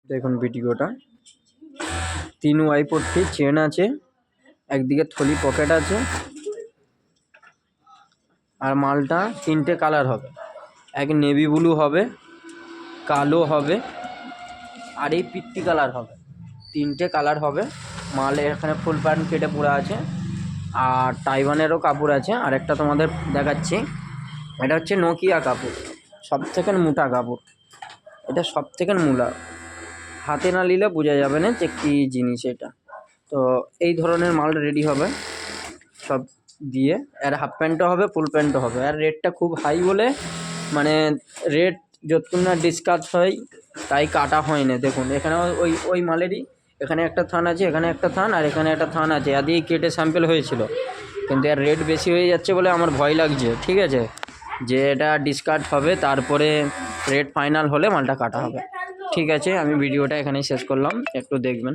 দেখুন ভিডিওটা 3 ওয়াই পট্টি চেন আছে, একদিকে থলি পকেট আছে, আর মালটা 3টে কালার হবে। এক নেভি ব্লু হবে, কালো হবে, আর এই পিত্তি কালার হবে। 3টে কালার হবে। মাল এখানে ফুল প্যান্ট কেটে পড়ে আছে, আর তাইওয়ানেরও কাপড় আছে। আর একটা তোমাদের দেখাচ্ছি, এটা হচ্ছে নোকিয়া কাপড়, সব থেকে মোটা কাপড়। এটা সব থেকে মোটা, হাতে না নিলে বোঝা যাবে না যে কী জিনিস এটা। তো এই ধরনের মাল রেডি হবে সব দিয়ে। আর হাফ প্যান্টও হবে, ফুল প্যান্টও হবে। আর রেটটা খুব হাই বলে মানে রেট যতক্ষণ না ডিসকাস হয় তাই কাটা হয় না। দেখুন এখানে ওই মালেরই এখানে একটা থান আছে, এখানে একটা থান, আর এখানে একটা থান আছে। আদিই কেটে স্যাম্পেল হয়েছিল, কিন্তু এর রেট বেশি হয়ে যাচ্ছে বলে আমার ভয় লাগছে। ঠিক আছে, যে এটা ডিসকার্ড হবে, তারপরে রেট ফাইনাল হলে মালটা কাটা হবে। ঠিক আছে, আমি ভিডিওটা এখানেই শেষ করলাম, একটু দেখবেন।